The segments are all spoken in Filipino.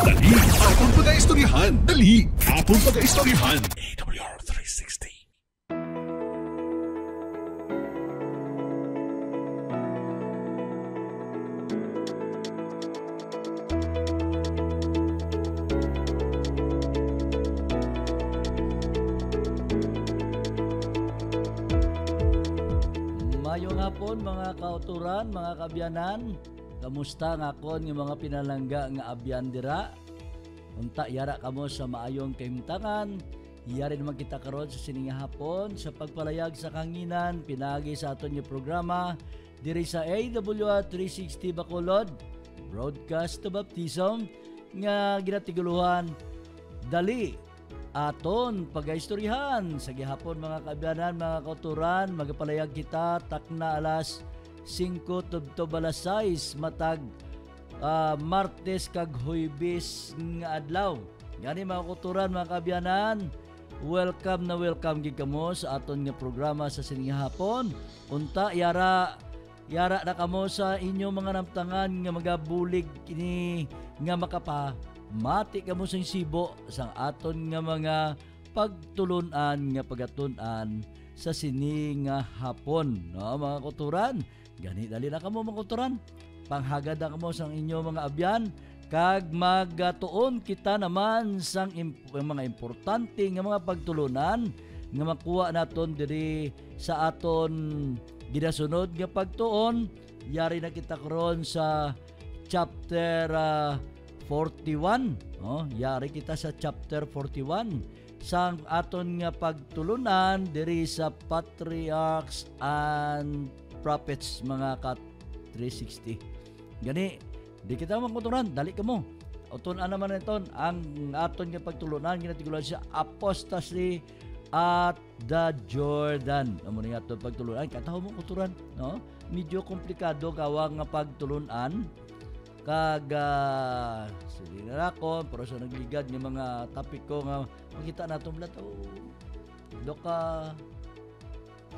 Dali, atong pag-aistoryahan. Dali, atong pag-aistoryahan. AWR 360. Mayong hapon mga kauturan, mga kabyanan. Kamusta nga kon nga mga pinalangga nga abyan dira? Unta yara kamo sa maayong kahimtangan. Yari naman kita karon sa sining hapon sa pagpalayag sa kanginan pinagi sa aton nga programa diri sa AWR 360 Bacolod Broadcast to Baptism nga ginatiguluhan dali aton pagaistoryahan sa gihapon mga kabyanan, mga kauturan. Magapalayag kita takna alas 5 tubtob alas 6 matag Martes kag Huwebes nga adlaw. Gani mga kauturan, mga kabyanan, welcome gid kamo sa aton nga programa sa sining hapon. Unta yara na kamo sa inyo mga namtangan nga magabulig ini nga mati kamo sa sibo sang aton nga mga pagtulunan nga pagatun-an sa sining hapon, no mga kauturan. Gani dali na kamo mga kauturan, panghagad na kamo sang inyo mga abyan kag magatuon kita naman sang mga importante nga mga pagtulunan nga makuha naton diri sa aton ginasunod nga pagtuon. Yari na kita karon sa chapter 41, yari kita sa chapter 41 sang aton nga pagtulunan diri sa Patriarchs and Prophets mga kat 360. Gani di kita magkuturan, dali kamo uton naman iton ang aton nga pagtulunan ginatigulan sa apostasy at the Jordan. Amo ni aton pagtulunan kataho mo kuturan, no? Medyo komplikado kawang nga pagtulunan kag sige na ako pero sa nagligad ng mga topic ko nga makita naton blato doka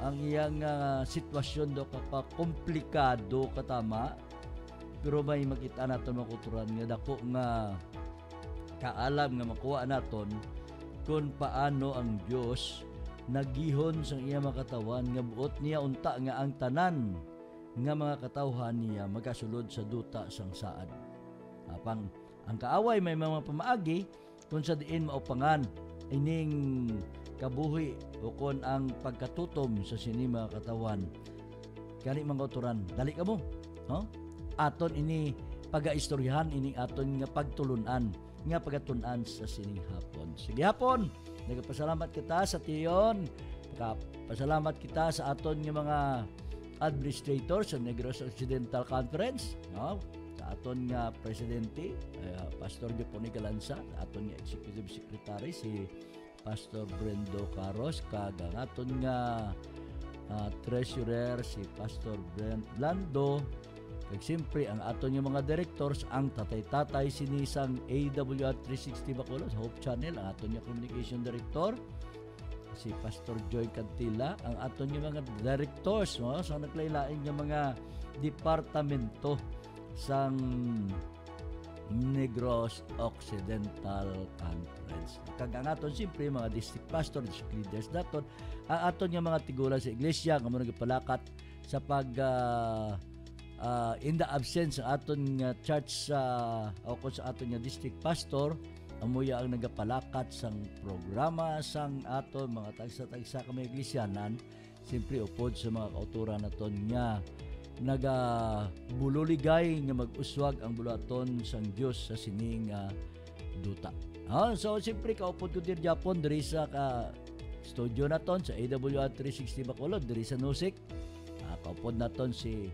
ang iyang sitwasyon doka pa komplikado katama, pero may makita naton makuturan nga dako nga kaalam nga makuha naton kung paano ang Dios nagihon sa iya makatawan nga buot niya unta nga ang tanan nga mga katawhan niya magasulod sa duta sang saad. Apang ang kaaway may mga pamaagi kung sa diin maupangan ining kabuhi o kon ang pagkatutom sa sini mga katawan. Kani mga kauturan, dali ka mo, no? Aton ini pagaistoryahan ining aton nga pagtulunan nga pagatun-an sa sining hapon. Sige hapon, nagapasalamat kita sa tiyon. Pasalamat kita sa aton nga mga administrator sa Negros Occidental Conference, no? Sa aton nga presidente, Pastor Joponi Galanza, aton nga executive secretary si Pastor Brendo Caros, kag ang aton nga treasurer si Pastor Brent Lando, kag siyempre ang aton nga mga directors, ang tatay sinisang AWR 360 Bacolod Hope Channel, ang aton nga communication director si Pastor Joy Cantila, ang aton nga mga directors, no, sa naglaylain nga mga departamento sang Negros Occidental Conference. Kag ang aton siyempre mga district pastor, district leaders daton, ang aton nga mga tigulan sa iglesia nga mga nagpalakat sa pag in the absence sa aton nga church o sa aton nga district pastor, amuya ang nagapalakat sang programa sang aton mga tagsa-tagsa kami iglesyanan, siyempre upod sa mga kauturan naton nga nagabululigay nga mag-uswag ang bulaton sang Dios sa sining duta. So siyempre kaupod ko dir Japon diri sa studio naton sa AWR 360 Bacolod diri sa Nusik. Kaupod naton si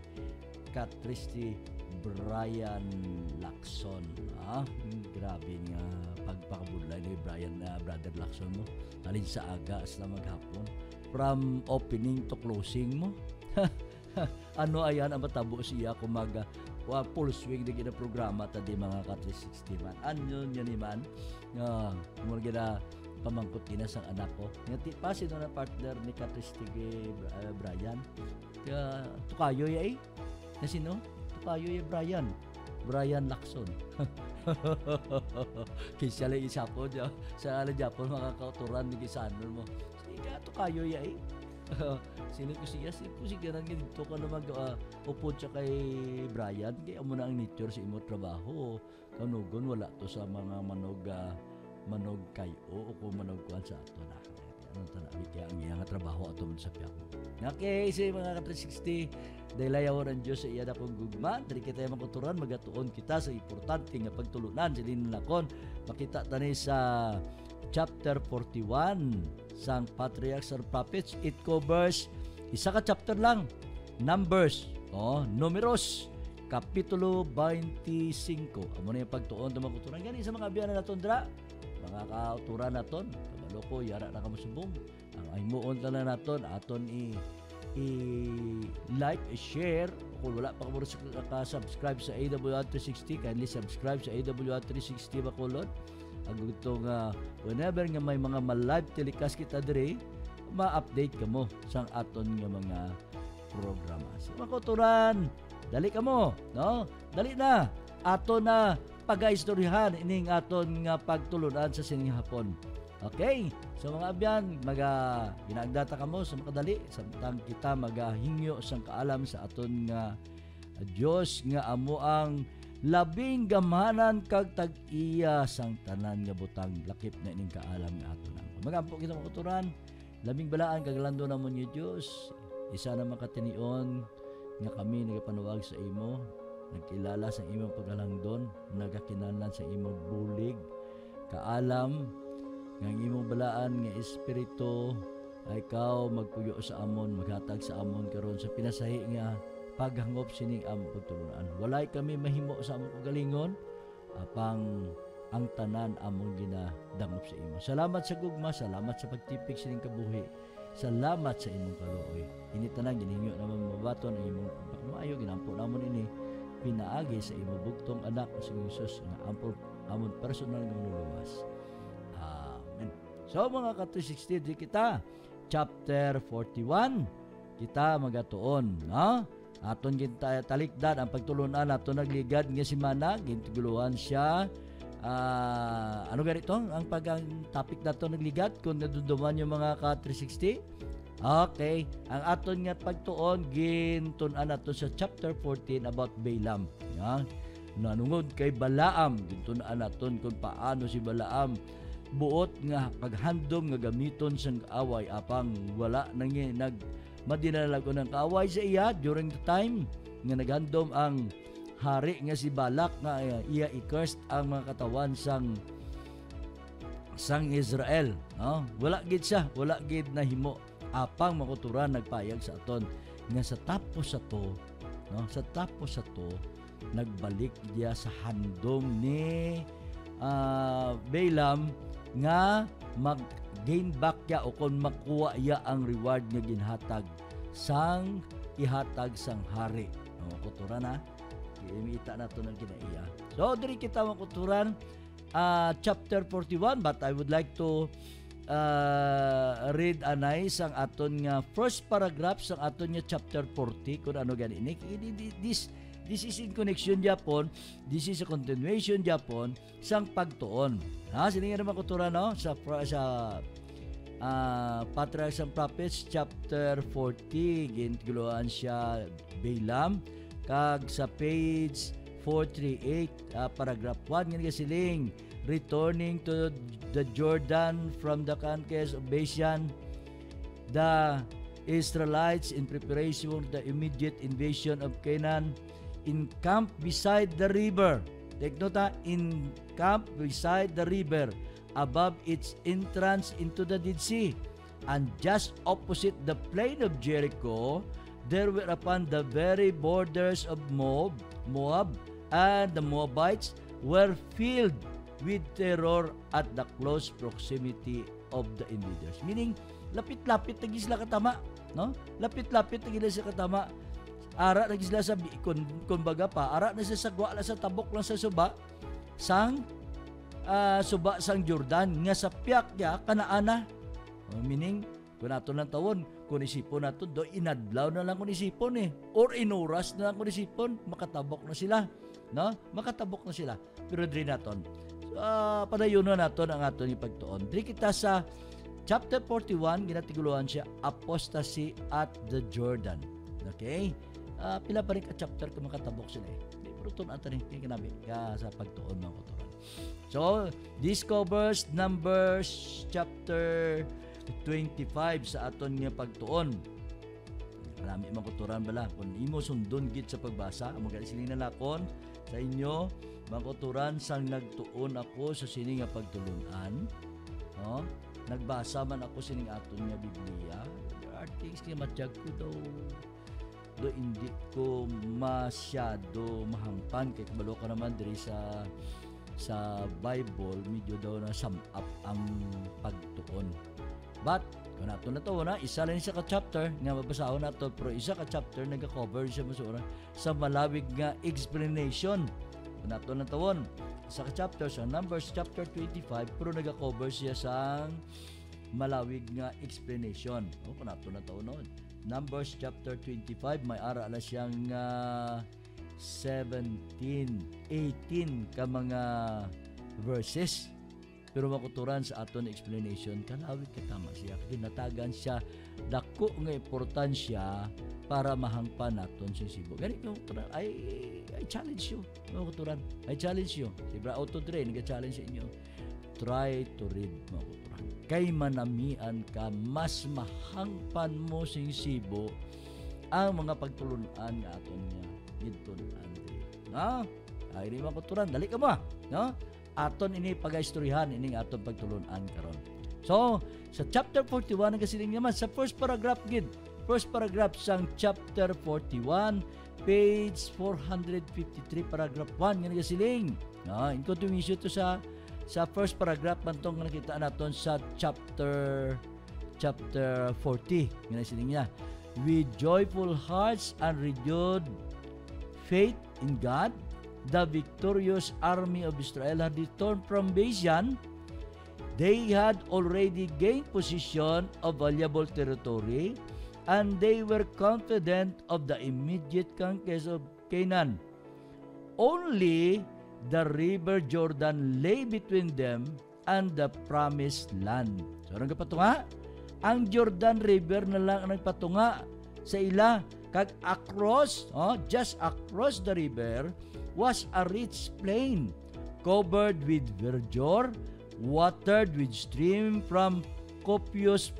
Katristi Brian Lacson. Grabe nga pagpakabudlay ni Brian Brother Lacson mo. Alin sa aga sa maghapon. From opening to closing mo. Ano ayan ang matabo siya kung full swing na gina programa tadi mga ka-360 man. Ano yun ni man? Kung gina pamangkot gina sang anak ko. Ngati pa sino na partner ni Katristi Brian. Tukayo ya na sino? Tukayo ya Brian. Brian Lacson. Kisya lang isapon niya. Sa Japon, mga kauturan ni Kisanon mo. Sige, ito kayo ya eh. Sino ko siya? Sigaran ka dito ka na mag-upod siya kay Brian. Kaya mo na ang nature sa imo trabaho. Kanugon, wala to sa mga manog kayo o kung manog kuhan sa ato na. Ano tanawid kaya ang iyang trabaho ato mo sa piyak mo. Okay, sa mga ka-360, dahil ayaw ng Diyos sa iya na kong gugma, dahil kita yung makuturan, magatuon kita sa importante nga pagtulunan sa linakon. Makita tani sa chapter 41 sang Patriarchs and Prophets. It covers isa ka chapter lang, Numbers, Numeros, Kapitulo 25. Amo na yung pagtuon na makuturan. Gani sa mga abiyanan naton dra, mga kauturan naton, kabalo ko, yara na kamusubong. Ang aymuon tala naton, aton i-like, i-share. Kung wala pa ka-subscribe sa AWR 360, kindly subscribe sa AWR 360 Bacolod. Ang itong whenever nga may mga live telecast kita dire, ma-update ka mo sa aton nga mga programa. So, makuturan, dali ka mo, no? Dali na, ato na pag-istoryahan ining aton nga pagtulunan sa sining hapon. Okay? So mga abyan, ginagdata ka mo sa makadali, samtang kita magahingyo sang kaalam sa aton nga Diyos nga amo ang labing gamhanan kag tag-iya sang tanan nga butang lakip na ining kaalam nga aton. Magampo kita makuturan, labing balaan kag lando namon ni Diyos. Isa na makatinion nga kami nagapanuwag sa imo, nagkilala sa imong paghalangdon, nagakinahanglan sa imong bulig, kaalam, ng imong balaan nga espiritu, ay ikaw magpuyo sa amon, maghatag sa amon karon sa pinasahi nga paghangop sining among pagtulunan. Walay kami mahimo sa among kagalingon, apang ang tanan among ginadangop sa imo. Salamat sa gugma, salamat sa pagtipik sining kabuhi. Salamat sa imong kaluoy. Ini tanan gininyo naman mabaton ang imong pagmaayo, ginampo namon ini pinaagi sa imong bugtong anak sa Jesus nga amon personal nga manuluwas. Amen. So mga ka-360 di kita chapter 41 kita magatuon, no? Aton kita talikdan ang pagtulunan aton nagligad nga semana, gintuguluhan siya. Ano ganito ang topic nato nagligad kung naduduman yung mga ka-360. Okay, ang aton nga pagtuon gintun-an nato sa chapter 14 about Balaam, ya. Nanungod kay Balaam, gintun-an naton kung paano si Balaam buot nga paghandom nga gamiton sang kaaway apang wala nang madinalago ng kaaway sa iya during the time nga naghandom ang hari nga si Balak nga iya i-cursed ang mga katawan sang Israel, no? Wala gid siya, wala gid nahimo apang makuturan nagpayag sa aton nga sa tapos sa to, no? Sa tapos sa to nagbalik dia sa handom ni Balaam nga mag-gain back ya o kung makuha ya ang reward nga ginhatag sang ihatag sang hari. No, kuturan na. Imita na ito ng kinaiya. So, diri kita makuturan chapter 41, but I would like to read anay sang aton nga first paragraph sang aton nga chapter 40 kung ano gani. This is in connection Japon. This is a continuation Japon sang pagtuon. Sininga naman kutura, no? Sa Patriarchs and Prophets chapter 40 gintuguluhan siya Balaam kag sa page 438 paragraph 1 nga siling returning to the Jordan from the conquest of Bashan, the Israelites in preparation for the immediate invasion of Canaan encamped beside the river. Take note, encamped beside the river above its entrance into the Dead Sea, and just opposite the plain of Jericho there were upon the very borders of Moab, and the Moabites were filled with terror at the close proximity of the invaders. Meaning, lapit-lapit na gisla katama, no? Lapit-lapit na gisla katama. Ara na gisla sa kumbaga pa, ara na sa sagwa la sa tabok lang sa suba sang suba sang Jordan nga sa piyak ya kanaana. Meaning Kung nato lang tawon, kung isipon nato, do inadlaw na lang kung isipon or inuras na lang kung isipon, makatabok na sila. No? Makatabok na sila. Pero diri naton, padayunon naton ang aton ipagtuon. Diri kita sa chapter 41, ginatiguluhan siya, Apostasy at the Jordan. Okay? Pila pa rin ka chapter kung makatabok sila Pero ito natin kinabi sa pagtuon mga kuturan. So, this covers Numbers chapter 25 sa aton nga pagtuon. Marami mga kuturan bala. Kung imo sundon git sa pagbasa, magaling sining nalakon sa inyo, mga kuturan, sang nagtuon ako sa sining nga pagtulunan. No? Nagbasa man ako sining aton nga Biblia. There are things nga matiyag ko daw. Do hindi ko masyado mahangpan kay kabalo ka naman diri sa Bible, medyo daw na sum up ang pagtuon. But kung nato na to na isa lang sa ka-chapter nga mabasahon nato, pero isa ka-chapter nag-cover siya masura sa malawig nga explanation. Kung nato na tawon sa ka-chapter sa Numbers chapter 25, pero nag-cover siya sa malawig nga explanation. Kung nato na tawon noon. Numbers chapter 25, may ara na siyang 17, 18 ka mga verses. Pero makuturan sa aton explanation, kalawit katama siya. Kinatagan siya, dako nga importansya para mahangpan naton sa sibo. Ganito, I challenge you. Makuturan, I challenge you. Sibra Auto Dre, nag-challenge sa inyo. Try to read, makuturan. Kay manamian ka, mas mahangpan mo sa sibo ang mga pagtulunan nga aton niya. Gitunan. No? Ay, di makuturan. Dali ka mo. No? Aton ini pag-istoryahan ining aton pagtulunan karon. So, sa chapter 41 nagasiling naman sa first paragraph gid. First paragraph sang chapter 41, page 453, paragraph 1 nga nagasiling. No, in continuation to sa first paragraph bantong nga nakita naton sa chapter 40 nga nagasiling niya. With joyful hearts and renewed faith in God, the victorious army of Israel had returned from Bashan. They had already gained possession of valuable territory, and they were confident of the immediate conquest of Canaan. Only the river Jordan lay between them and the promised land. So, anong kapatunga? Ang Jordan River na lang ang nagpatunga sa ila. Kag across, just across the river, was a rich plain covered with verdure, watered with stream from copious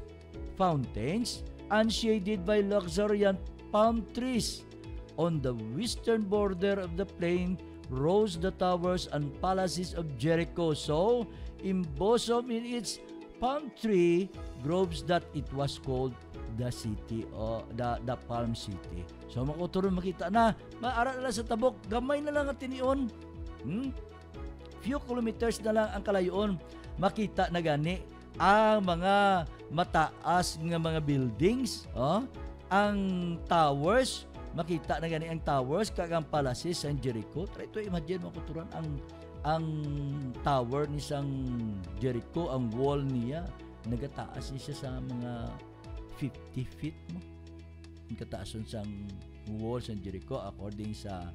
fountains, and shaded by luxuriant palm trees. On the western border of the plain rose the towers and palaces of Jericho, so embosomed in its palm tree groves that it was called the city o the Palm City. So makuturon makita na, maara na lang sa tabok, gamay na lang ang tinion. Few kilometers na lang ang kalayon, makita na gani ang mga mataas nga mga buildings, ang towers, makita na gani ang towers kag ang palaces sa Jericho. Try to imagine makuturon ang tower ni sang Jericho, ang wall niya nagataas siya sa mga 50 feet mo. Ang kataason sang wall sa Jericho according sa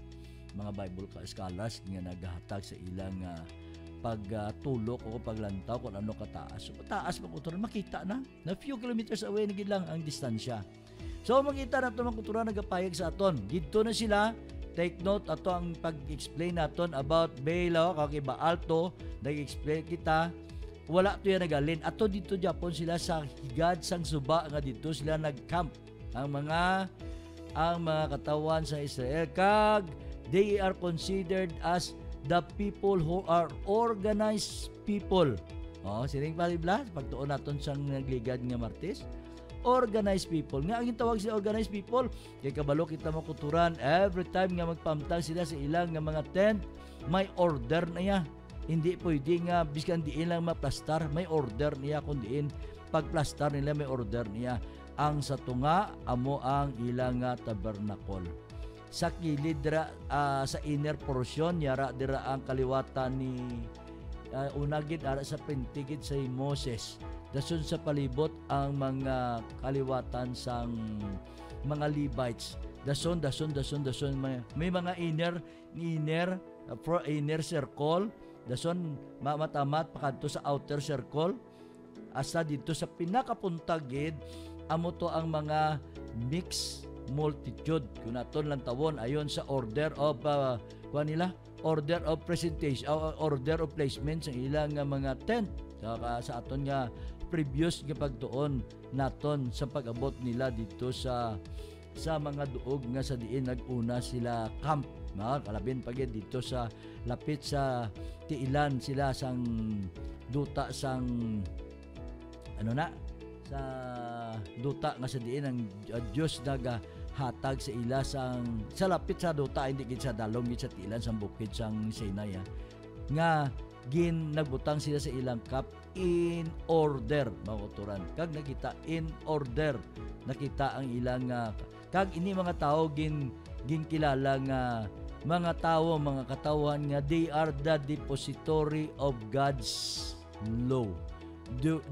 mga Bible scholars nga naghahatag sa ilang pagtulok o paglantaw kung ano kataas. So mataas makuturan, makita na few kilometers away na gid lang ang distansya. So makita na ito makuturan nagapayag sa aton. Dito na sila. Take note ato ang pag-explain naton about Baal kag Baalto, nag-explain kita. Wala to yan nagalin. Ato dito Japon sila sa higad sang suba nga dito sila nag-camp. Ang mga katawan sa Israel kag they are considered as the people who are organized people. Sining palibla pagtuon naton sang nagligad nga Martes. Organized people. Nga ang tawag sa organized people, kay kabalo kita makuturan every time nga magpamtang sila sa ilang nga mga tent, may order na ya. Hindi pwede nga biskan diin lang maplastar, may order niya kung diin pagplastar nila may order niya. Ang sa tunga amo ang ilang tabernacle. Sa kilid dira sa inner portion yara dira ang kaliwatan ni unagid ara sa pintigid sa Moses. dason sa palibot ang mga kaliwatan sang mga Levites. Dason may mga inner circle, dason matamat pakadto sa outer circle, asa dito sa pinakapuntagid amo to ang mga mixed multitude. Kung naton lang tawon ayon sa order of order of presentation, order of placement sa ilang mga tent sa aton nga previous nga pagtuon naton sa pag-abot nila dito sa mga duog nga sa diin naguna sila camp, kalabin pagid dito sa lapit sa tiilan sila sang duta sang sa duta nga sa diin ang Dios nagahatag sa ila sa lapit sa duta, hindi gid sa dalong gid sa tiilan sang bukid sang Sinai nga nagbutang sila sa ilang camp in order, makuturan. Kag nakita in order, nakita ang ilang kag ini mga tao kilala nga mga tao, mga katawan nga they are the depository of God's law,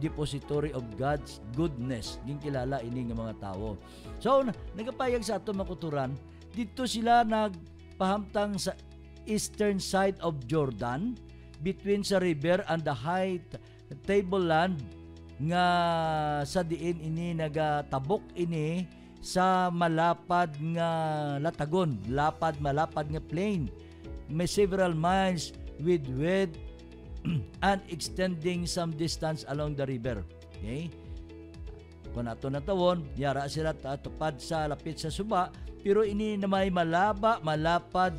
depository of God's goodness. Kilala ini nga mga tao. So nagapayag sa ato makuturan, dito sila nagpahamtang sa eastern side of Jordan, between sa river and the high tableland nga sa diin ini nagatabok ini sa malapad nga latagon, malapad nga plain, may several miles with width and extending some distance along the river. Okay? Kung ato natawon, yara sila tupad sa lapit sa suba, pero ini na may malapad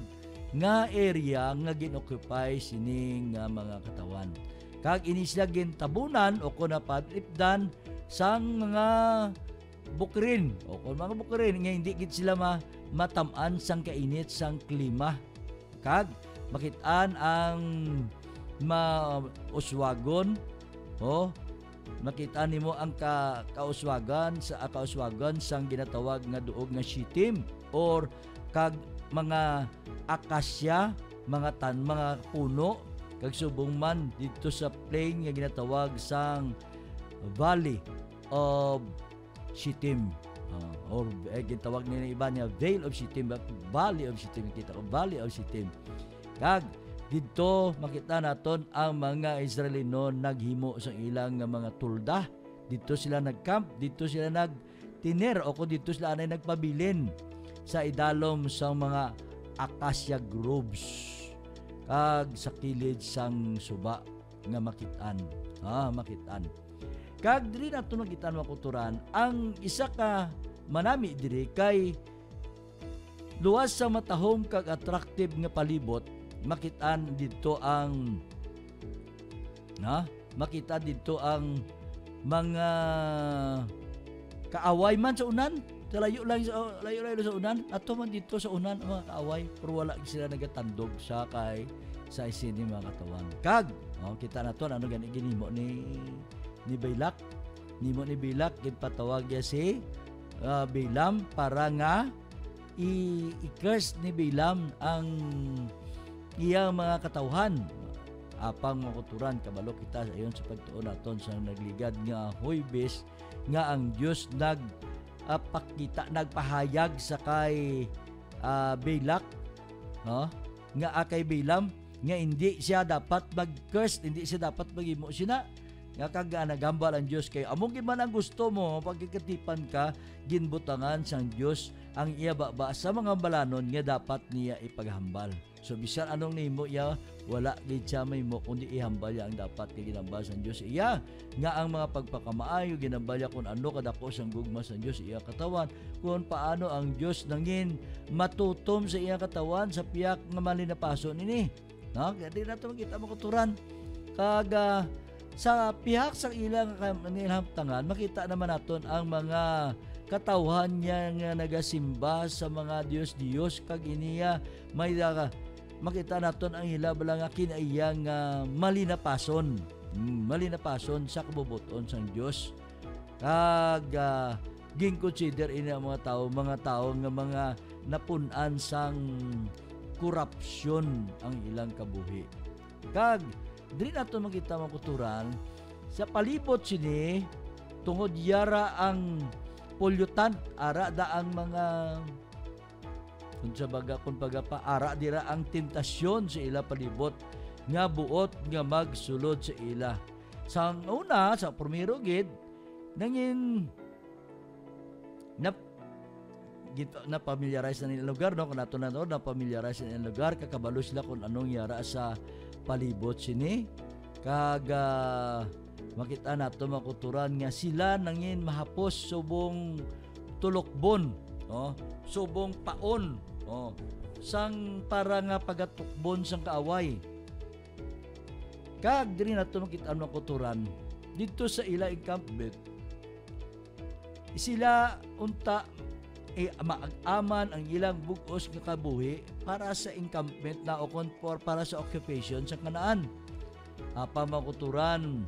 nga area nga ginoccupy sining mga katawan. Kag ini sila gintabunan o kung napadlipdan sang mga bukrin o kung mga bukrin nga hindi gid sila matamaan sang kainit sang klima. Kag makitaan ang mauswagon makita nimo ang kauswagan sang ginatawag nga duog nga Shittim or kag mga akasya, mga puno kag subong man dito sa plain nga ginatawag sang Valley of Shittim or ginatawag nila iba niya Vale of Shittim, Valley of Shittim, kita ko Valley of Shittim. Kag dito makita naton ang mga Israelino naghimo sa ilang mga tulda, dito sila nagcamp, dito sila nagtiner o kung dito sila anay nagpabilin sa idalom sa mga acacia groves kag sa kilid sang suba nga makitaan. Kag diri nato nakita makuturan ang isa ka manami diri kay luwas sa matahom kag attractive nga palibot. Makita dito ang mga kaaway man sa unan. Layo sa unan. Ato man dito sa unan ang mga kaaway, pero wala sila nagatandog sa isin mga katawan. Kag kita naton ano gani ginimo ni Balak. Nimo ni Balak gipatawag ya si Balaam para nga i-curse ni Balaam ang iyang mga katawhan. Apang makuturan kabalo kita ayon sa pagtuon naton sa nagligad nga Huwebes nga ang Dios nagpahayag sa kay Balak nga kay Balaam nga hindi siya dapat mag-curse, hindi siya dapat maghimo sina nga kag nagambal ang Dios kay among man ang gusto mo pagkikatipan ka ginbutangan sang Dios ang iya baba sa mga balanon nga dapat niya ipaghambal. So bisan anong nimo iya wala gid siya may mo kundi ihambal ya ang dapat kay ginambal sang Dios iya nga ang mga pagpakamaayo ginambal ya kun ano kadako sang gugma sang Dios iya katawan, kung paano ang Dios nangin matutom sa iya katawan sa piyak nga malinapason ini. Kadi nato makita makuturan kag sa pihak sa ilang tangan makita naman naton ang mga katawhan niya nga nagasimba sa mga Diyos kag iniya may makita naton ang hilabla nga kinayang malinapason sa kabubuton sang Dios kag gin-consider ini ang mga tao nga mga napun-an sang korupsyon ang ilang kabuhi. Kag dili nato makita makuturan Sa palibot sini tungod yara ang pollutant, ara da ang mga kung baga pa ara dira ang tentasyon sa ila palibot nga buot nga magsulod sa ila. Sa una, sa primero gid nangin na familiarize na nilang lugar, no? Kung nato na na familiarize na nilang lugar, kakabalo sila kung anong yara sa palibot sini. Makita nato makuturan nga sila nangin mahapos subong tulokbon, no? Subong paon, no? Sang para nga pagatukbon sang kaaway. Kag diri nato makita ang makuturan dito sa ila encampment. Sila unta maag-aman ang ilang bugos nga kabuhi para sa encampment na o para sa occupation sa Kanaan. Pamakuturan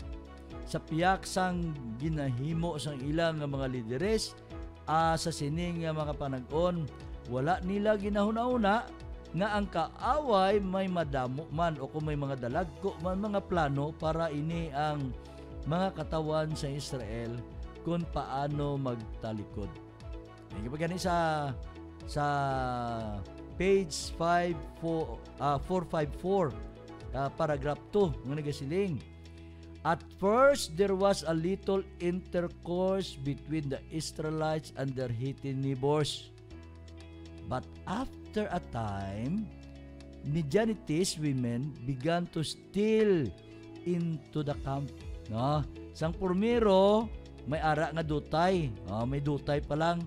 sa piyak sang ginahimo sang ilang nga mga lideres sa sining nga mga panag-on, wala nila ginahuna-una nga ang kaaway may madamo man o kung may mga dalagko man mga plano para ini ang mga katawan sa Israel kung paano magtalikod. Gani sa page 454 paragraph 2 nga nagasiling. At first there was a little intercourse between the Israelites and their heathen neighbors. But after a time, Midianitish women began to steal into the camp. No? Sang purmiro, may ara nga dutay. May dutay pa lang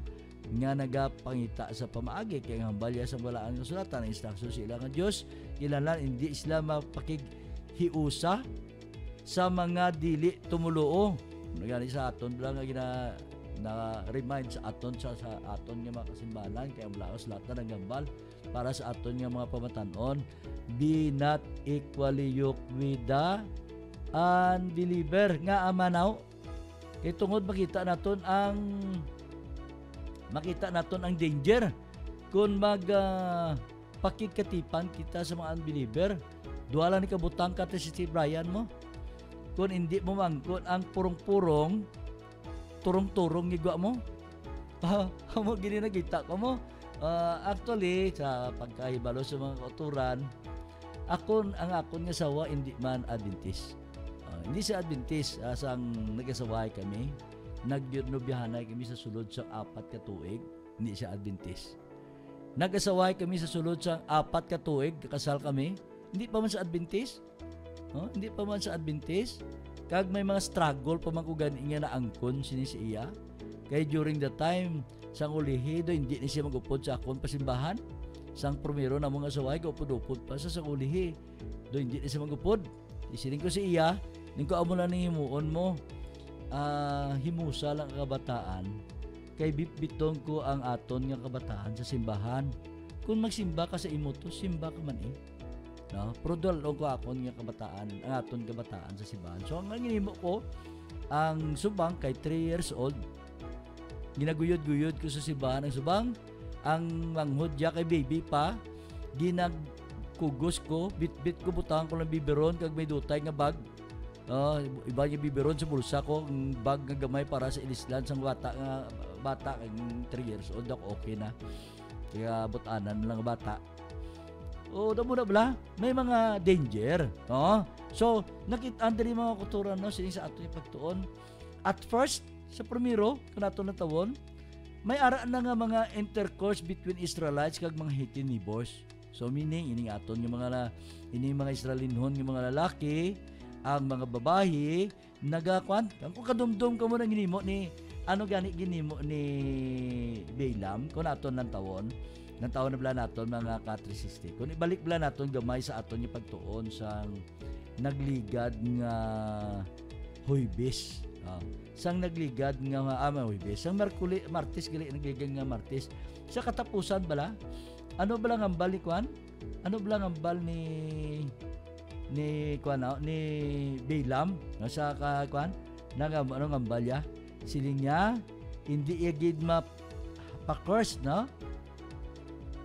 nga nagapangita sa pamaagi kay hambalya sa balaan nga sulatan ang instruction sa ilang Dios ilalan hindi sila mapakighiusa sa mga dili tumuluo. Nagani sa aton lang nga na-remind sa aton sa aton nga mga kasimbalan kay ang laos lata ng gambal para sa aton nga mga pamatanon, be not equally yoked with the unbeliever nga amanaw. Kay tungod makita naton ang danger kung pakikatipan kita sa mga unbeliever. Duwala ni kabutang ka si Brian mo. Kung hindi mo mangkot ang purong-purong, turong-turong gigwa mo. Mo gini nakita ko mo. Actually, sa pagkahibalo sa mga kauturan, ang akon nga sawa hindi man Adventist. Hindi sa Adventist, sang nag-asaway kami, nagyurnobihanay kami sa sulod sa 4 ka tuig, hindi siya Adventist. Nag-asaway kami sa sulod sa 4 ka tuig, kasal kami, hindi pa man sa Adventist. Hindi pa man sa Adventist. Kag may mga struggle pa man ko gani nga na angkon sini siya. Kay during the time sang ulihi do hindi ni siya magupod sa akon pasimbahan. Sang primero na mga asaway gupod-upod pa sa sang ulihi. Do hindi ni siya magupod. Isiling ko si iya, ning ko amo na ni himuon mo. Himusa lang ang kabataan. Kay bitbiton ko ang aton nga kabataan sa simbahan. Kung magsimba ka sa imo to, simba ka man no? Prodol ko akon nga kabataan, ang aton kabataan sa simbahan. So ang ginimo ko, ang subang kay 3 years old, ginaguyod-guyod ko sa simbahan ang subang, ang manghudya kay baby pa, ginagkugos ko, bit-bit ko butang ko ng biberon kag may dutay nga bag. Iba yung biberon sa bulsa ko, ang bag nga gamay para sa ilislan sang bata kay 3 years old ako, okay na. Kaya butanan lang bata. Damo na bala, may mga danger. So, nakita diri mga kultura no sining sa ato yung pagtuon. At first, sa primero, kanato na tawon, may ara na nga mga intercourse between Israelites kag mga heathen neighbors. So meaning ining aton yung mga Israelinhon yung mga lalaki, ang mga babayi nagakwan. Kung kadumdum ka mo nang ginimo ni ginimo ni Balaam kun aton nang tawon. Nang taon na bala naton mga ka-360. Kung ibalik bala naton gamay sa aton yung pagtuon sang nagligad nga Huwebes. Sang nagligad nga Huwebes. Sang Martes gali nagligad nga Martes. Sa katapusan bala, ano bala ang bal ni Kwan? Ano bala ang bal ni Balaam sa Kwan? Ano ang balya? Siling niya hindi igid pa-curse, no?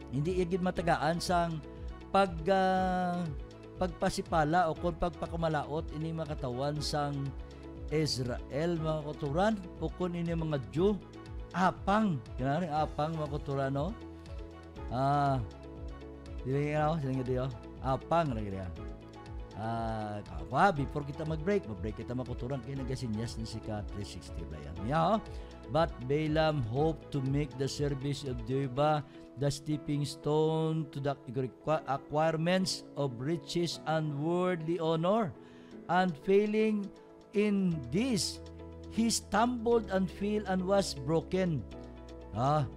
Hindi igid matagaan sang pagpasipala o kung pagpakamalaot ini makatawan sang Israel mga kauturan o kun ini mga Jew apang kinari apang mga kauturan no dili nga apang lagi dia before kita mag-break kita mga kauturan kay nagasinyas ni si Ka 360 Brian but Balaam hoped to make the service of Jehovah the stepping stone to the acquirements of riches and worldly honor, and failing in this, he stumbled and fell and was broken.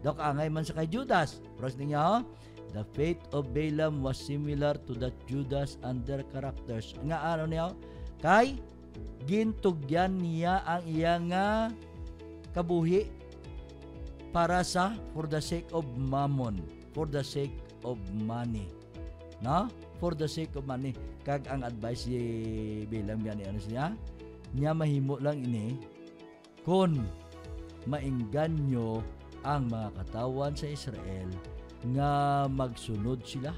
Dok angay man sa kay Judas. Pros niya, the fate of Balaam was similar to that Judas and their characters. Nga ano niya, kay gintugyan niya ang iya nga kabuhi para sa for the sake of mammon, for the sake of money. For the sake of money. Kag ang advice si Balaam gani ano siya? Niya mahimo lang ini kun mainganyo ang mga katawan sa Israel nga magsunod sila.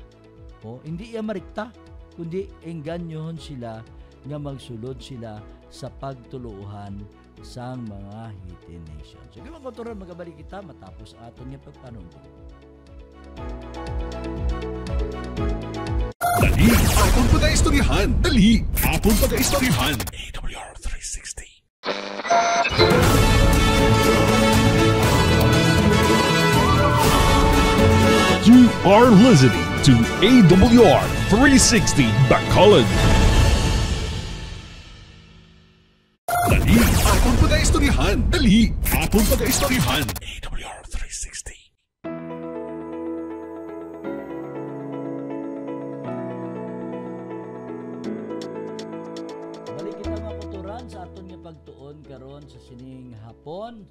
Hindi iya marikta, kundi engganyohon sila nga magsulod sila sa pagtuluhan sang mga Hittite nation. So, mga kauturan, magabalik kita matapos aton nga pagpanungtong. Dali, apon pag-aistoryahan. Dali, apon pag-aistoryahan. AWR 360. You are listening to AWR 360 Bacolod. Dali, apon pag-aistoryahan. Dali, apon pag-aistoryahan. AWR 360. Balik kita mga kauturan sa aton nga pagtuon karon sa sining hapon,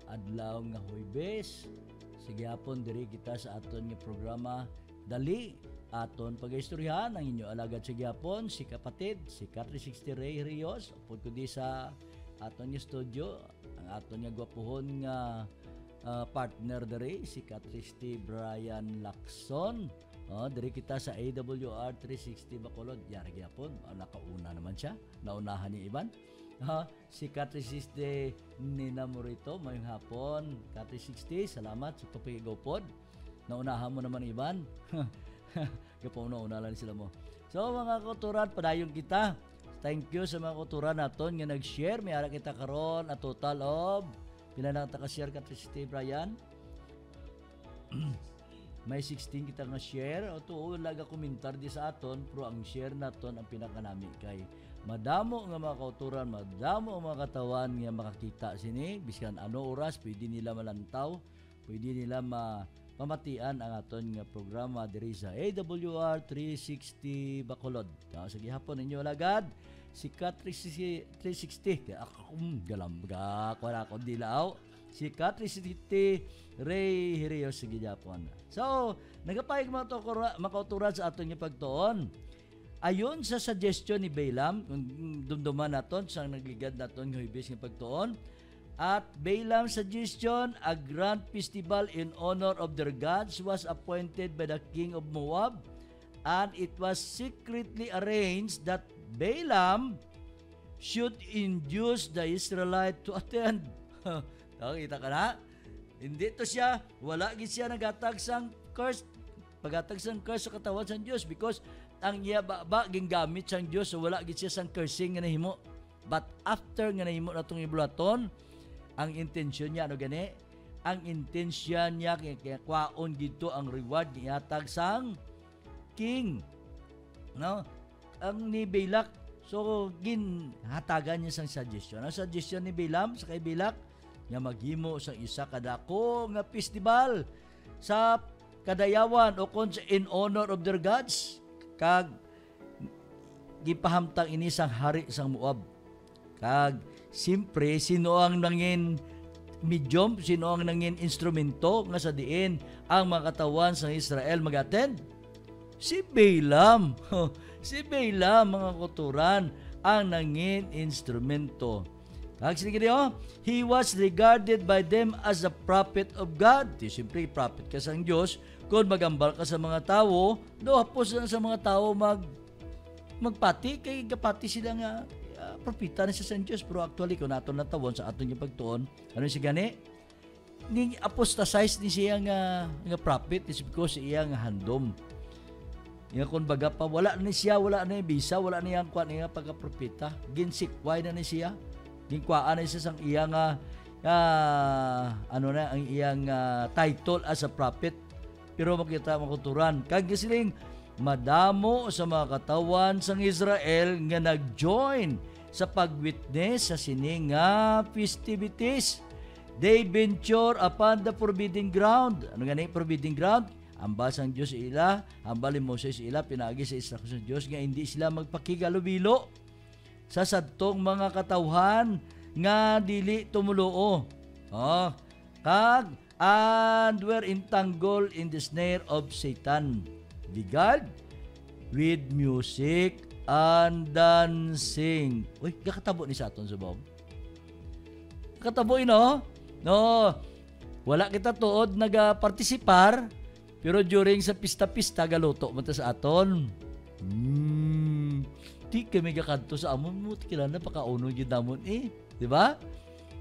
adlaw nga Huwebes. Sige hapon diri kita sa aton nga programa Dali aton pag-istoryahan ang inyo alagad sa gihapon si kapatid si Ka 360 Ray Rios upod ko di sa aton nga studio ang aton nga gwapuhon nga partner diri si Ka 360 Brian Lacson. Diri kita sa AWR 360 Bacolod yara gihapon nakauna naman siya naunahan ni Iban. Si Ka 360 Nina Morito mayong hapon. Ka 360 salamat sa pagigopod. Naunahan mo naman Iban. Kapag nauna lang sila mo. So mga kauturan, padayon kita. Thank you sa mga kauturan naton nga nag-share. May ara kita karon a total of pila na ta ka-share Ka 360 Brian? May 16 kita nga share. O to laga komentar di sa aton, pero ang share naton ang pinakanami kay madamo nga mga kauturan, madamo ang mga katawan nga makakita sini biskan ano oras pwede nila malantaw, pwede nila pamatian ang aton nga programa diri sa AWR 360 Bacolod. Sige hapon ninyo lagad si Ka 360 galamga wala ko dilaw si Ka 360 Ray Rios sige Japon. So nagapayag mga kauturan sa aton nga pagtuon. Ayon sa suggestion ni Balaam, kung dumduman naton sa nagligad naton nga Huwebes nga pagtuon, at Balaam's suggestion, a grand festival in honor of their gods was appointed by the king of Moab, and it was secretly arranged that Balaam should induce the Israelites to attend. Kita ka na? Hindi to siya, wala gid siya nagatag sang curse, pagatag sang curse sa katawan sa Dios because ang iya ba gingamit sang Dios so wala gid siya sang cursing nga nahimo. But after nga nahimo natong ibulaton, ang intensyon niya ano gani? Ang intensyon niya kaya kwaon gito ang reward gihatag sang king. No? Ang ni Balak so ginhatagan niya sang suggestion. Ang suggestion ni Balaam sa kay Balak nga maghimo sa isa kadako nga festival sa kadayawan o kon in honor of their gods. Kag gipahamtang ini sang hari sang Moab. Kag simpre sino ang nangin medium, sino ang nangin instrumento nga sa diin ang mga katawan sa Israel mag-attend? Si Balaam. Si Balaam mga kauturan ang nangin instrumento. Kag sige niyo, he was regarded by them as a prophet of God. Di simpre prophet ka sang Dios. Kung magambal ka sa mga tao, do hapos lang sa mga tao magpati kay gapati sila nga propita ni sa San Diyos. Pero actually, kung naton natawon sa aton yung pagtuon, ano si gani? Ni apostatize ni siya nga prophet is because siya nga handom. Nga kung baga pa, wala na siya, wala na yung bisa, wala na yung kuwan nga pagka-propeta. Ginsikway na ni siya. Ginkwaan na siya sang iya nga ang iyang title as a prophet. Pero makita makuturan. Kag siling madamo sa mga katawan sang Israel nga nag-join sa pag-witness sa sining nga festivities. They venture upon the forbidden ground. Ano gani forbidden ground? Ambas ang Diyos ila, ambal ni Moses ila, pinagi sa instruction sa Diyos nga hindi sila magpakigalubilo sa sadtong mga katawhan nga dili tumuluo. Kag and were entangled in the snare of Satan. Beguiled with music and dancing. Uy, kakatabo ni sa aton sa bawang. Kakatabo ino. No, wala kita tuod nagapartisipar, pero during sa pista-pista galuto mo ta sa aton. Di kami gakanto sa amon mo, kilala pakauno gyud namon di ba?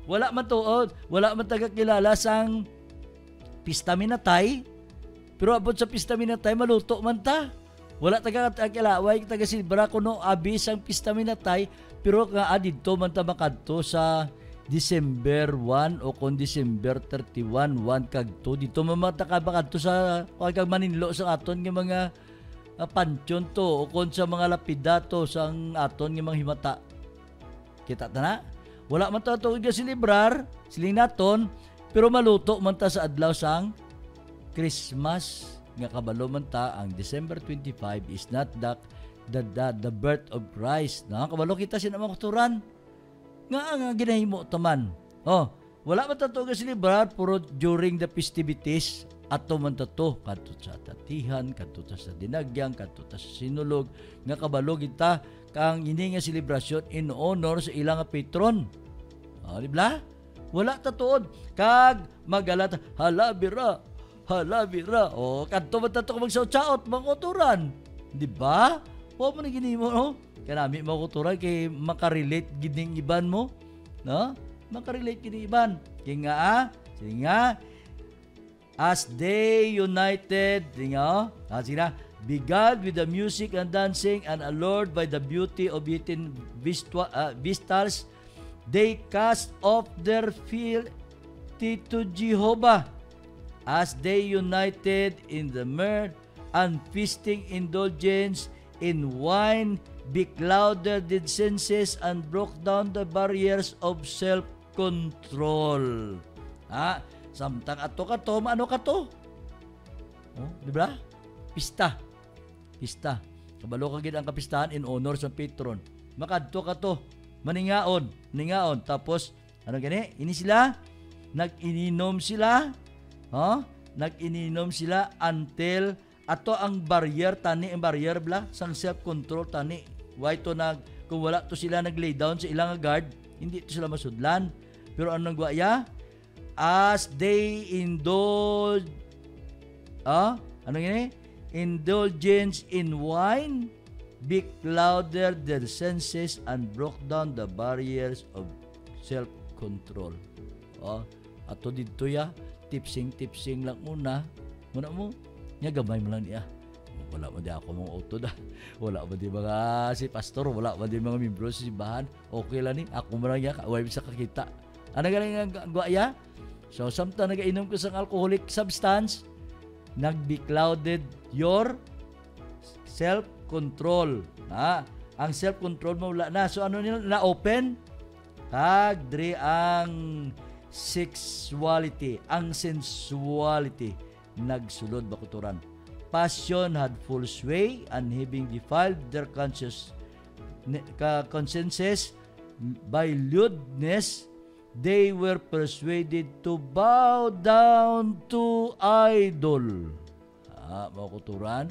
Wala man tuod, wala man tagakilala sang pista minatay, pero abot sa pista minatay maluto man ta. Wala tagakilaway taga silbra kuno abi sang pista minatay, pero nga adidto man ta makadto sa December 1 o kung December 31, 1 kag 2. Dito mamataka ba kadto sa kag maninlo sa aton nga mga pansyon to o kung sa mga lapidato sang aton nga mga himata. Kita ta na? Wala man ta tuod nga silibrar, siling naton, pero maluto man ta sa adlaw sang Christmas nga kabalo man ta ang December 25 is not the birth of Christ. Na kabalo kita sinamang kuturan. Nga ginahimo taman. Wala man tato nga silibrar puro during the festivities ato man tato kadto sa tatihan, kadto sa dinagyang, kadto sa sinulog nga kabalo kita kang ini nga selebrasyon in honor sa ilang patron. Di ba? Wala tatuod kag magalat halabira. Kadto man tato magsaut-saut manguturan. Di ba? Wa mo ni ginimo kanami makuturan kay makarelate gining iban mo, no? Makarelate gining iban. Kaya nga, as they united, sila, beguiled with the music and dancing and allured by the beauty of eating visitals, they cast off their fealty to Jehovah. As they united in the mirth and feasting indulgence in wine, beclouded their senses and broke down the barriers of self-control. Samtang ato kato, ano kato? Di ba? Pista. Kabalo ka gid ang kapistahan in honor sa patron. Makadto kato, maningaon. Tapos, ano gani? Nag-ininom sila until ato ang barrier tani, ang barrier bla sang self-control tani. Why to kung wala to sila nag-lay down sa ilang guard, hindi to sila masudlan. Pero anong gwaya? As they indulgence in wine, beclouded their senses and broke down the barriers of self-control. Ato dito tipsing lang muna mo, nya gamay mo lang niya. Wala man di ako mga auto da. Wala man di mga si pastor, wala man di mga membro sa simbahan. Okay lang ni, ako man lang niya, way bisa kakita. Ano galing ang gwaya? So, samtang nagainom ko sa alcoholic substance, nag-beclouded your self-control. Ang self-control mo wala na. So, ano nila? Na-open? Dre ang sexuality, ang sensuality, nagsulod bakuturan. Passion had full sway, and having defiled their consciences by lewdness, they were persuaded to bow down to idol. Bakuturan.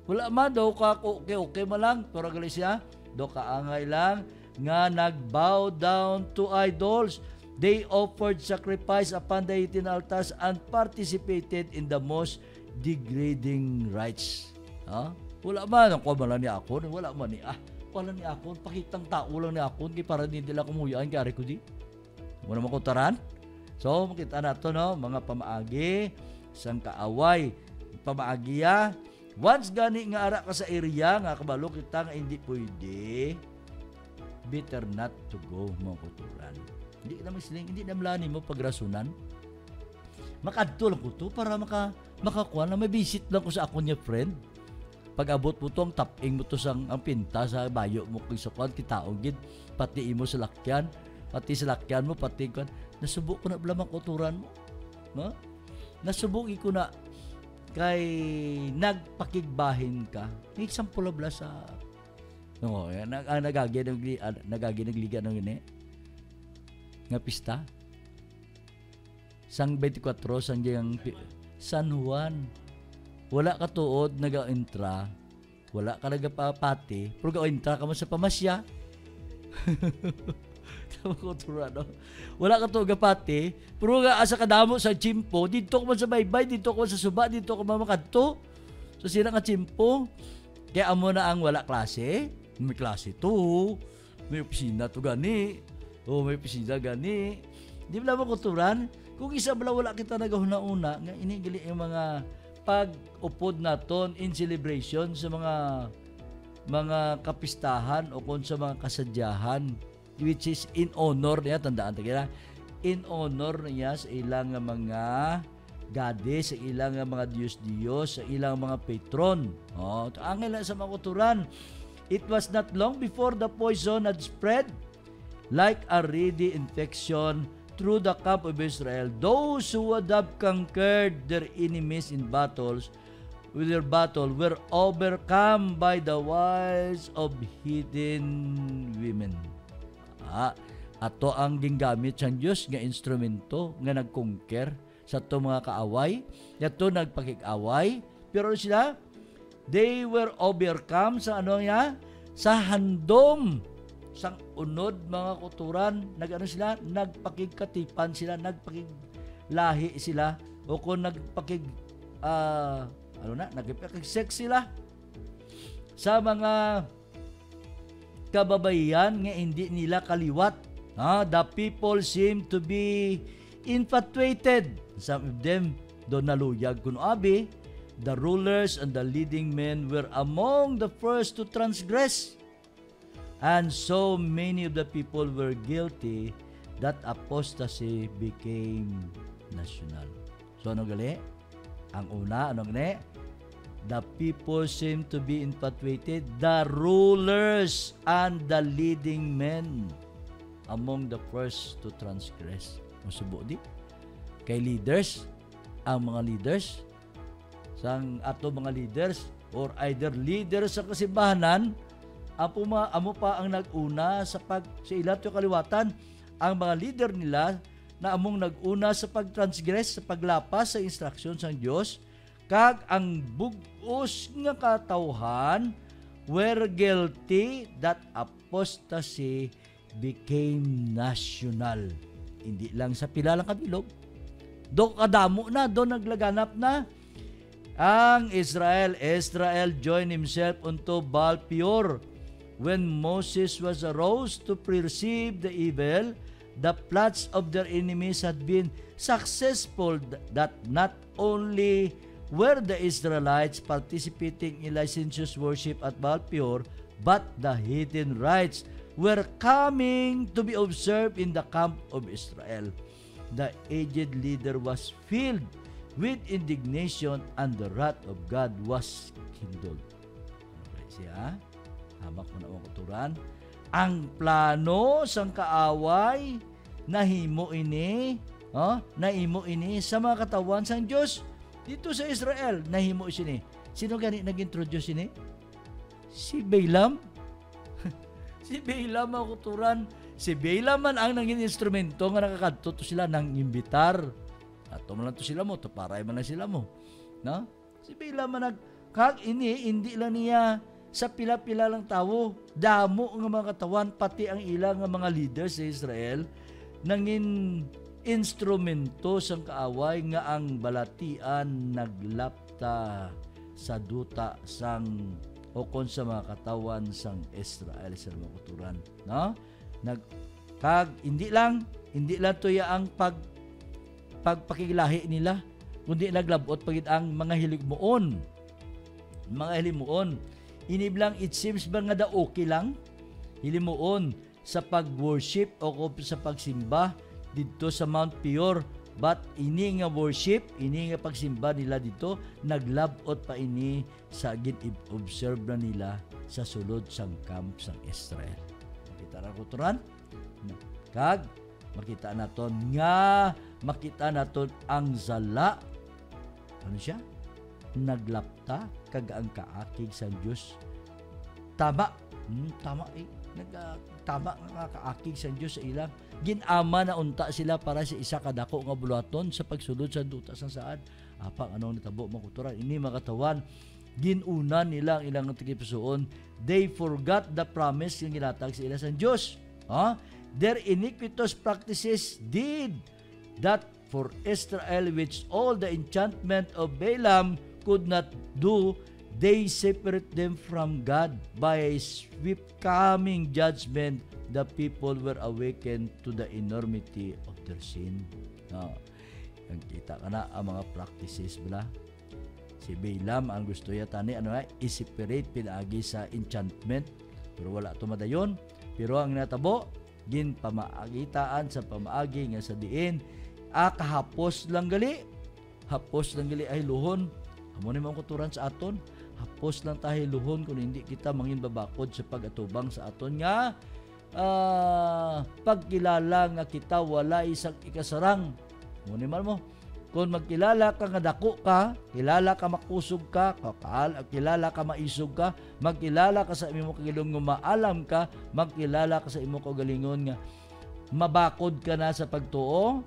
Wala man daw ka okay man lang, pero gali siya, do kaangay lang nga nagbow down to idols. They offered sacrifice upon the 18 altars and participated in the most degrading rites. Wala man, ako man lang niya ako, wala man niya. pala ni akon, pakitang tao lang ni akon, kay para di nila kumuyaan, kaya ko di. Muna makutaran. So, makita na to, no? Mga pamaagi, isang kaaway, pamaagiya. Once gani nga ara ka sa area, nga kabalo kita nga hindi pwede, better not to go, mga kuturan. Hindi naman siling, hindi naman mo pagrasunan. Makadto lang ko to para makakuha na may visit lang ko sa ako niya friend. Pag abot mo to, ang taping mo to ang pinta sa bayo mo kung sa kwan, kitaong gid, pati imo sa lakyan, pati sa lakyan mo, pati kwan, nasubok ko na blamang kuturan mo. No? Nasubok ko na kay nagpakigbahin ka. May example bla sa no, nagaginag-liga ng yun nga pista. Sang 24, sang San Juan. Wala ka tuod, naga-intra. Wala ka nagapapati. Pero ga-intra ka mo sa pamasya. Wala ka tuod gapati. Pero ga asa kadamo sa chimpo. Dito ko man sa baybay, dito ko sa suba, dito ko mamakadto. So sila nga chimpo. Kaya amo na ang wala klase. May klase to. May opisina to gani. O may opisina gani. Di ba naman kuturan? Kung isa bala wala kita nagahuna-una, nga inigali yung mga pag-upod naton in celebration sa mga kapistahan o kung sa mga kasadyahan, which is in honor niya, tandaan tayo in honor niya sa ilang mga goddess, sa ilang mga Diyos-Diyos, sa ilang mga patron. Ang ilang sa mga kuturan, it was not long before the poison had spread like a ready infection through the camp of Israel. Those who would have conquered their enemies in battles with their battle were overcome by the wiles of hidden women. Ato ang gingamit sa Diyos nga instrumento nga nagconquer sa to mga kaaway, yato nagpakig-away, pero sila they were overcome sa ano niya? Sa handom sang unod mga kuturan, sila, nagpakigkatipan sila, nagpakiglahi sila, o kung nagpakig-sex sila sa mga kababayan nga hindi nila kaliwat. The people seem to be infatuated. Some of them do naluyag kuno abi. The rulers and the leading men were among the first to transgress. And so many of the people were guilty that apostasy became national. So ano gali? Ang una, ano gali? The people seem to be infatuated. The rulers and the leading men among the first to transgress. Masubo di? Kay leaders, ang mga leaders, sang ato mga leaders, or either leaders sa kasimbahanan, amo pa ang nag-una sa ilat yung kaliwatan, ang mga leader nila na among nag-una sa pag-transgress, sa paglapas sa instruction sa Diyos, kag ang bugos nga katawhan were guilty that apostasy became national. Hindi lang sa pilalang kabilog, do kadamo na, do naglaganap na ang Israel joined himself unto Baal Peor. When Moses was arose to perceive the evil, the plots of their enemies had been successful, that not only were the Israelites participating in licentious worship at Baal Peor, but the hidden rites were coming to be observed in the camp of Israel. The aged leader was filled with indignation, and the wrath of God was kindled. Okay, siya? Hamak mo na ang kuturan. Ang plano sang kaaway nahimo ini sa mga katawan sang Diyos dito sa Israel. Nahimo sini. Sino gani nag-introduce ini? Si Balaam. Si Balaam ang kuturan. Si Balaam man ang nanging instrumento nga nakakadto to sila nang imbitar. Ato man lang to sila mo, to paray man lang sila mo. No? Si Balaam man kag ini hindi lang niya sa pila-pila lang tawo, damo nga mga katawan, pati ang ilang nga mga leaders sa Israel, nangin instrumento sang kaaway nga ang balatian naglapta sa duta sang o kon sa mga katawan sang Israel sa mga kuturan, no? Hindi lang tuya ang pagpakilahi nila, kundi naglabot pagid ang mga hiligmuon. Iniblang it seems ba nga okay lang hilimuon sa pag-worship o sa pagsimba dito sa Mount Peor, but ini nga worship, ini nga pagsimba nila dito, naglabot pa ini sa gin-observe na nila sa sulod sang camp sang Israel. Makita ra kuturan? Kag makita naton ang zala. Ano siya? Naglapta kag ang kaakig sang Dios. Tama tama nga kaakig sa Dios sa ilang ginama na unta sila para sa isa kadako nga bulaton sa pagsulod sa duta sang saad. Apang anong natabo makuturan ini makatawan ginuna nila ang ilang tigipusoon. They forgot the promise nga ginatag sa ila sa Dios. Their iniquitous practices did that for Israel, which all the enchantment of Balaam could not do. They separate them from God by a swift coming judgment. The people were awakened to the enormity of their sin. Kita ka na ang mga practices bala. Si Balaam ang gusto niya tani i-separate pinaagi sa enchantment, pero wala tumadayon. Pero ang natabo gin pamaagitaan sa pamaagi nga sa diin kahapos lang gali ay luhon. Amo ni mga kuturan sa aton, hapos lang tayo luhon kung hindi kita mangin babakod sa pagatubang sa aton nga pagkilala nga kita wala isang ikasarang. Amo ni mo kung magkilala ka nga dako ka, kilala ka makusog ka, kilala ka maisog ka, magkilala ka sa imo kagalingon nga maalam ka, magkilala ka sa imo kagalingon nga mabakod ka na sa pagtuo,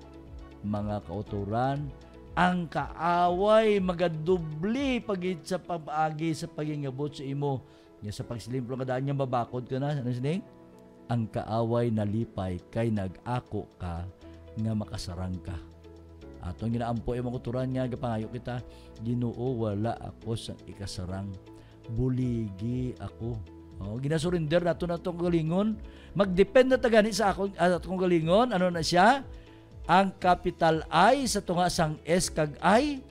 mga kauturan, ang kaaway magadubli pagit sa pag-agi sa pagingabot sa imo nga sa pagsilimplo nga daan niya mabakod ka na. Ano sining? Ang kaaway nalipay kay nag-ako ka nga makasarang ka. Atong ginaampo yung mga kuturan niya, gapangayo kita, Ginoo wala ako sa ikasarang, buligi ako. Ginasurinder nato na itong galingon, magdepend na tagani sa akong galingon, ano na siya? Ang capital I sa tunga sang S kag I.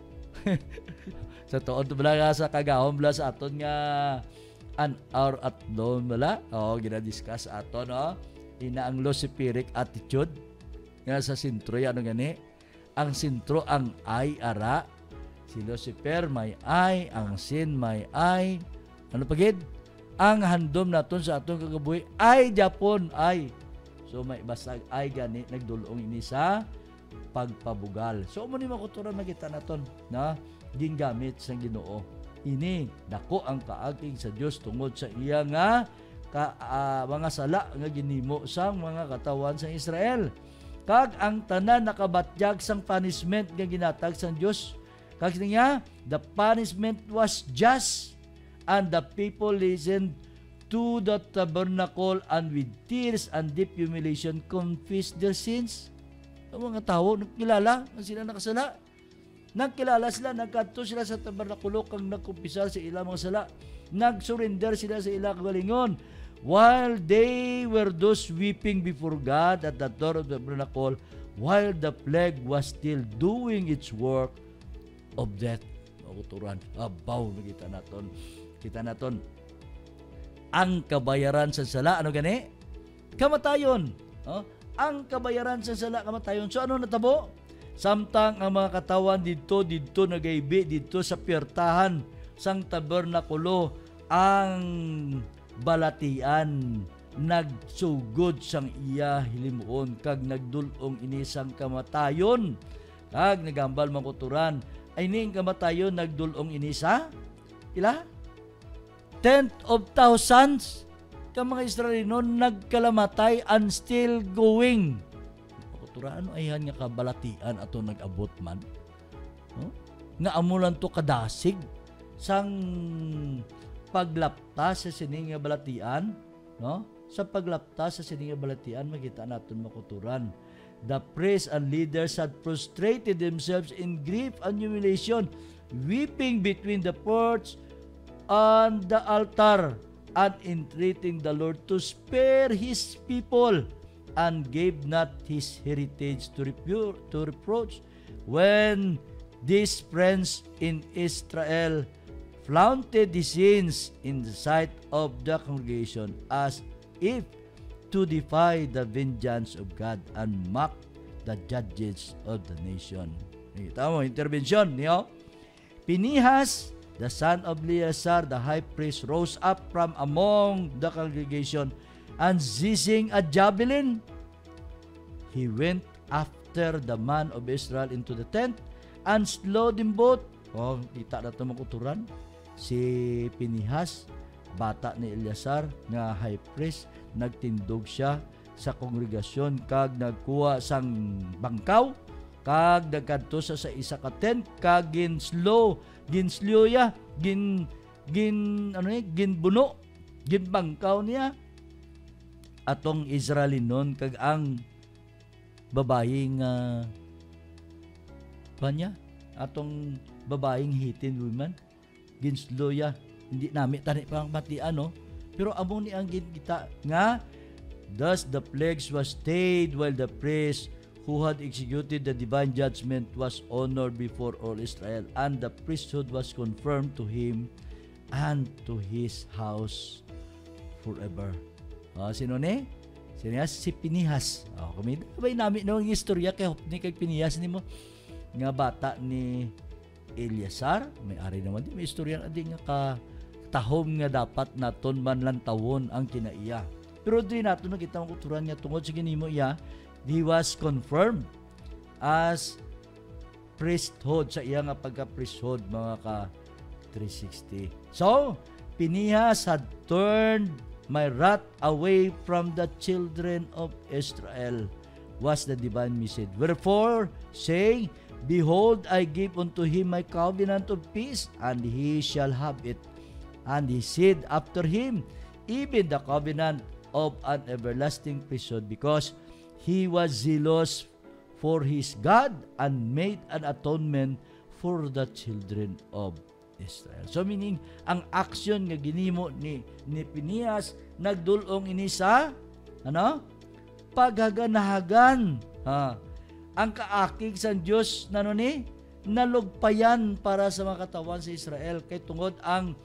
Sa tuon bala sa kagahom bala sa aton nga an hour at doon bala. Gina-discuss aton ina ang luciferic attitude nga sa sentro ano gani. Ang sentro ang I ara. Si Lucifer may I, ang sin may I. Ano pagid? Ang handom naton sa atong kagabuhi ay Japon ay. So may basag ay gani nagdulong ini sa pagpabugal. So mo ni makuturan makita naton na gingamit sa Ginoo. Ini dako ang kaaging sa Dios tungod sa iya nga mga sala nga ginimo sang mga katawan sa Israel. Kag ang tanan nakabatyag sang punishment nga ginatag sang Dios. Kag niya, the punishment was just, and the people listened to the tabernacle, and with tears and deep humiliation confessed their sins. Ang mga tao nagkilala na sila nakasala. Nagkilala sila, nagkadto sila sa tabernakulo kang nagkumpisar sa ilang mga sala. Nagsurrender sila sa ilang kagalingon. While they were those weeping before God at the door of the tabernacle, while the plague was still doing its work of death. Makuturan, abaw, kita naton ang kabayaran sa sala, ano gani? Kamatayon. Ang kabayaran sa sala, kamatayon. So ano natabo? Samtang ang mga katawan dito nagaybi dito sa piertahan sang tabernakulo, ang balatian nagsugod sang iya hilimuon kag nagdulong ini sang kamatayon. Kag nagambal makuturan ay ning kamatayon nagdulong ini sa ila 10th of thousands ka mga Israelino nagkalamatay and still going. Makuturan ano ayhan nga kabalatian ato nagabot man. Nga amulan to kadasig sang paglapta sa sining nga balatian, no? Sa paglapta sa sining nga balatian makita naton makuturan. The priests and leaders had prostrated themselves in grief and humiliation, weeping between the porch on the altar and entreating the Lord to spare his people, and gave not his heritage to reproach. When these friends in Israel flaunted his sins in the sight of the congregation as if to defy the vengeance of God and mock the judges of the nation. Tama mo, intervention niyo. Pinihas, the son of Eleazar, the high priest, rose up from among the congregation, and seizing a javelin, he went after the man of Israel into the tent and slew them both. Oh, kita na ito makuturan. Si Pinihas, bata ni Eleazar, nga high priest, nagtindog siya sa kongregasyon, kag nagkuha sang bangkaw, kag nagkadto sa isa ka tent, kag ginslow ya, ginbuno, ginbangkaw niya atong Israelinon, kag ang babaeng atong babaeng Hitin woman, ginslow ya. Hindi namin tani pang matian, no? Pero among ni ang kita nga, thus the plagues was stayed while the priest who had executed the divine judgment was honored before all Israel, and the priesthood was confirmed to him and to his house forever. Sino ni? Si Pinihas. Kumidabay namin ng istorya kay ni kay Pinihas ni mo nga bata ni Eleazar. May ari naman di may istorya na di nga tahom nga dapat naton man lang tawon ang kinaiya. Pero di nato nakita ang kulturan niya tungod sa ginimo iya, he was confirmed as priesthood sa iya nga pagka-priesthood, mga ka 360. So, Pinihas had turned my wrath away from the children of Israel, was the divine message. Wherefore, say, behold, I give unto him my covenant of peace, and he shall have it. And he said after him, even the covenant of an everlasting priesthood, because he was zealous for his God and made an atonement for the children of Israel. So meaning, ang action nga ginimo ni Pinihas, nagdulong ini sa paghaganahagan. Ang kaakig sa Diyos na nalugpayan para sa mga katawan sa Israel, kay tungod ang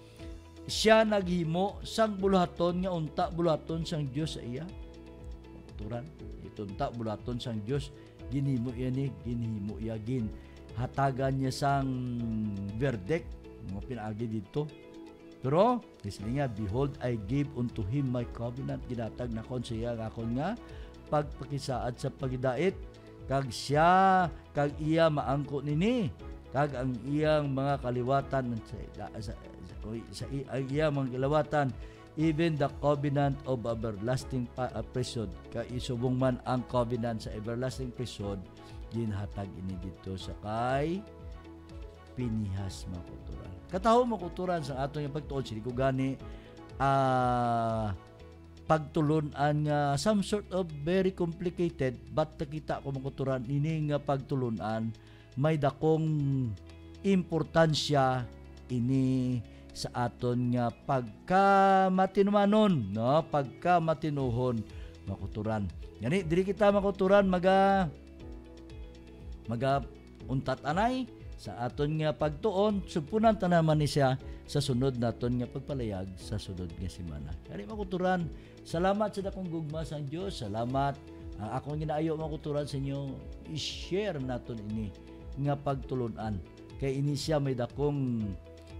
siya naghimo sang buluhaton nga unta buluhaton sang Dios sa iya. Turan, itunta buluhaton sang Dios, ginhimo iya ginhimo iya gin hatagan niya sang verdict mo pinaagi dito. Pero isli nga, behold, I gave unto him my covenant, ginatag na kon siya akon nga pagpakisaad sa pagidait, kag siya kag iya maangko nini, kag ang iyang mga kaliwatan sa iyang mga kaliwatan, even the covenant of everlasting priesthood, kay isubong man ang covenant sa everlasting priesthood, ginhatag ini dito sa kay Pinihas makuturan. Kataho makuturan sa atong yung pagtuon, sili ko gani pagtulunan nga some sort of very complicated, but nakita ko makuturan ini nga pagtulunan may dakong importansya ini sa aton nga pagkamatinumanon, no? Pagkamatinuhon makuturan. Gani diri kita makuturan maga untat anay sa aton nga pagtuon, supunan ta naman ni siya sa sunod naton nga pagpalayag sa sunod nga semana. Kani makuturan, salamat sa dakong gugma sa Dios. Salamat ang akong ginaayo makuturan sa inyo, i-share naton ini nga pagtulunan. Kay ini siya may dakong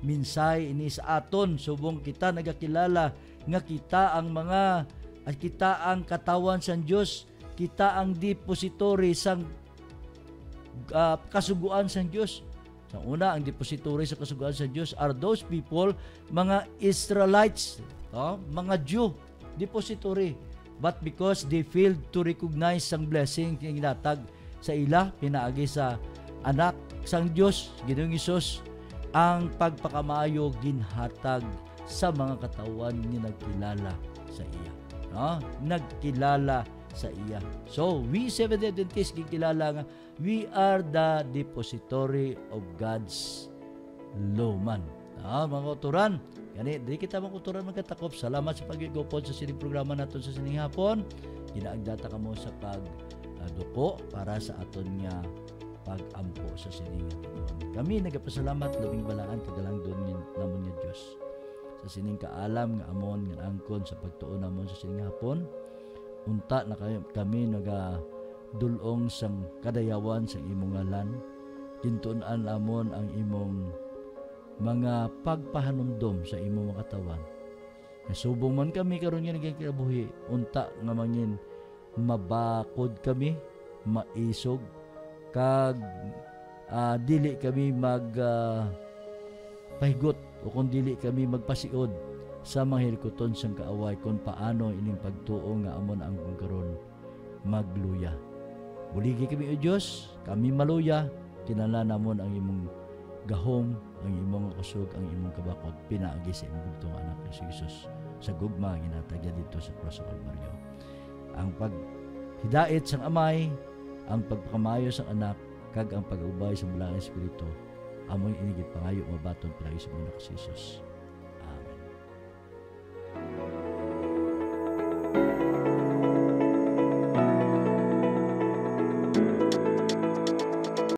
minsay ini sa aton, subong kita nagakilala nga kita ang katawan sa Dios, kita ang depository sang kasuguan sa Dios. Sa una, ang depository sa kasuguan sa Dios are those people, mga Israelites, mga Jew, depository. But because they failed to recognize sang blessing nga ginatag sa ila, pinaagi sa anak sang Dios, Ginoong Hesus, ang pagpakamaayo ginhatag sa mga katawan ni nagkilala sa iya. Nagkilala sa iya. So, we Seventh-day Adventists gikilala nga we are the depository of God's law man. Mga kauturan, Gani, di kita makuturan magkatakop. Salamat sa pag-igupod sa sining programa naton sa sining hapon. Ginaagdata ka mo sa pagduko para sa aton nga pag-ampo sa sining hapon. Kami nagapasalamat labing balaan kagalang doon namon nga Dios. Sa sining kaalam nga amon nga angkon sa pagtuon namon sa sining hapon. Unta na kami nagadulong sang kadayawan sa imong ngalan. Kintunan amon ang imong mga pagpahanumdom sa imong mga katawan. Nasubong man kami karon nga nagkinabuhi, unta nga mangin mabakod kami, maisog, kag dili kami pahigot o kung dili kami magpasiod sa mga hilikoton sang kaaway kung paano ining pagtuo nga amon ang karon magluya. Buligi kami o Diyos, kami maluya, kinala namon ang imong gahom, ang imong kusog, ang imong kabakod, pinaagi sa imong bugtong anak ni Jesus sa gugma ginatagya dito sa Cross of Calvario. Ang paghidait sang amay, ang pagpakamayo sang anak, kag ang pag-ubay sa bulang Espiritu, amoy inigit pangayo mabaton pinagi sa mga Jesus.